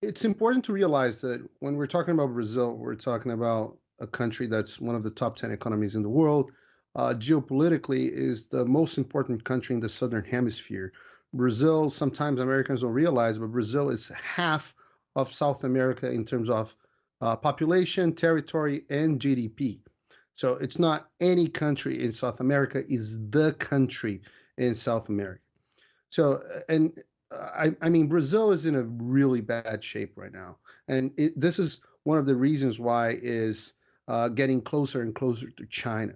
it's important to realize that when we're talking about Brazil, we're talking about a country that's one of the top 10 economies in the world. Geopolitically, is the most important country in the southern hemisphere. Brazil, sometimes Americans don't realize, but Brazil is half of South America in terms of population, territory, and GDP. So it's not any country in South America; is the country in South America. So, and I mean, Brazil is in a really bad shape right now, and this is one of the reasons why is getting closer and closer to China.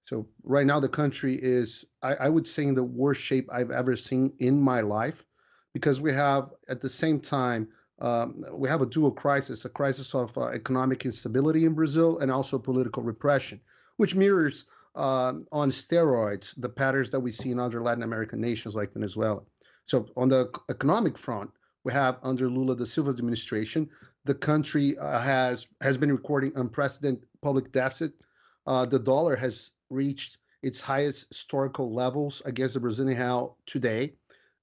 So right now, the country is, I would say, in the worst shape I've ever seen in my life, because we have at the same time we have a dual crisis, a crisis of economic instability in Brazil and also political repression, which mirrors on steroids the patterns that we see in other Latin American nations like Venezuela. So on the economic front, we have under Lula da Silva's administration, the country has been recording unprecedented public deficit. The dollar has reached its highest historical levels against the Brazilian real today,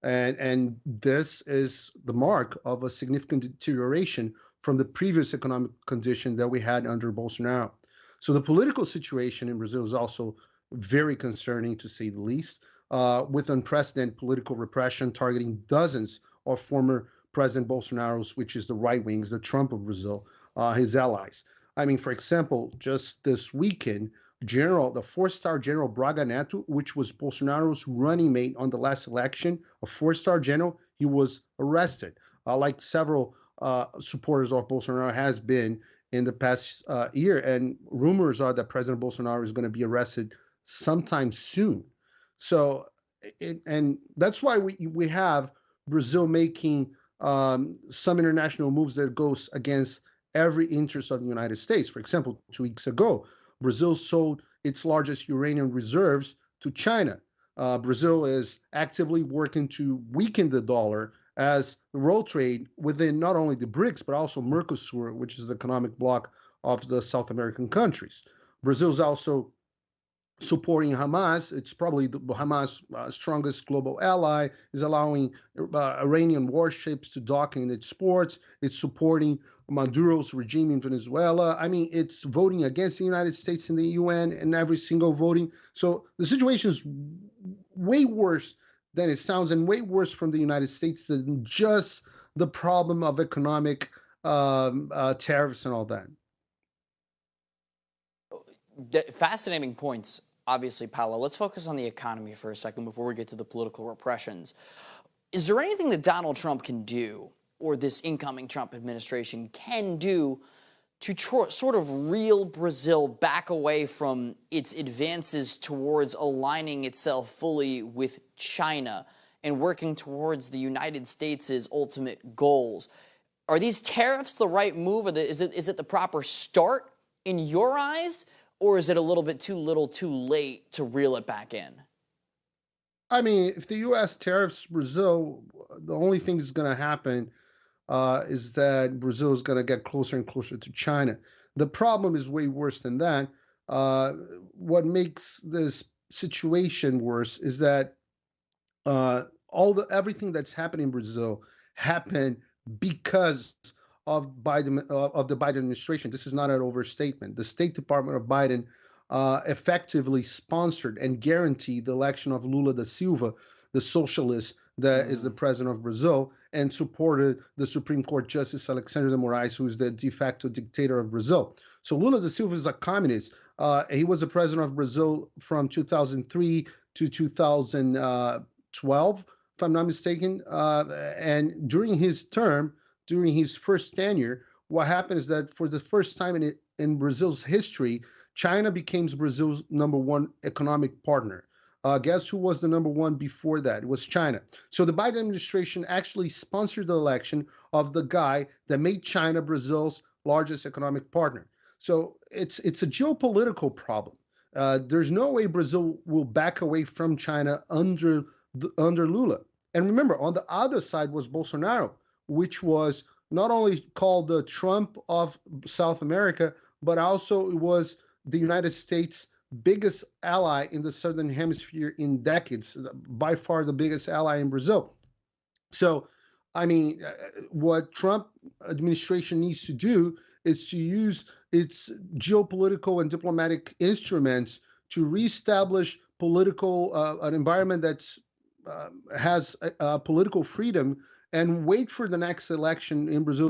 and this is the mark of a significant deterioration from the previous economic condition that we had under Bolsonaro. So the political situation in Brazil is also very concerning, to say the least, with unprecedented political repression targeting dozens of former President Bolsonaro's, which is the right wings, the Trump of Brazil, his allies. I mean, for example, just this weekend, the four-star General Braga Neto, which was Bolsonaro's running mate on the last election, a four-star general, he was arrested, like several supporters of Bolsonaro has been in the past year. And rumors are that President Bolsonaro is going to be arrested sometime soon. So, and that's why we have Brazil making some international moves that goes against every interest of the United States. For example, 2 weeks ago, Brazil sold its largest uranium reserves to China. Brazil is actively working to weaken the dollar as the world trade within not only the BRICS, but also Mercosur, which is the economic bloc of the South American countries. Brazil is also supporting Hamas. It's probably Hamas' strongest global ally, is allowing Iranian warships to dock in its ports. It's supporting Maduro's regime in Venezuela. I mean, it's voting against the United States in the UN and every single voting. So the situation is way worse than it sounds, and way worse from the United States than just the problem of economic tariffs and all that. Fascinating points, obviously, Paolo. Let's focus on the economy for a second before we get to the political repressions. Is there anything that Donald Trump can do, or this incoming Trump administration can do, to sort of reel Brazil back away from its advances towards aligning itself fully with China and working towards the United States' ultimate goals? Are these tariffs the right move? Is it the proper start in your eyes? Or is it a little bit too little, too late to reel it back in? I mean, if the U.S. tariffs Brazil, the only thing that's going to happen is that Brazil is going to get closer and closer to China. The problem is way worse than that. What makes this situation worse is that everything that's happening in Brazil happened because of the Biden administration. This is not an overstatement. The State Department of Biden effectively sponsored and guaranteed the election of Lula da Silva, the socialist that is the president of Brazil, and supported the Supreme Court Justice Alexandre de Moraes, who is the de facto dictator of Brazil. So Lula da Silva is a communist. He was the president of Brazil from 2003 to 2012, if I'm not mistaken. And during his term, during his first tenure, what happened is that for the first time in Brazil's history, China became Brazil's number one economic partner. Guess who was the number one before that? It was China. So the Biden administration actually sponsored the election of the guy that made China Brazil's largest economic partner. So it's a geopolitical problem. There's no way Brazil will back away from China under Lula. And remember, on the other side was Bolsonaro, which was not only called the Trump of South America, but also it was the United States' biggest ally in the Southern Hemisphere in decades, by far the biggest ally in Brazil. So I mean, what Trump administration needs to do is to use its geopolitical and diplomatic instruments to reestablish political an environment that's has political freedom and wait for the next election in Brazil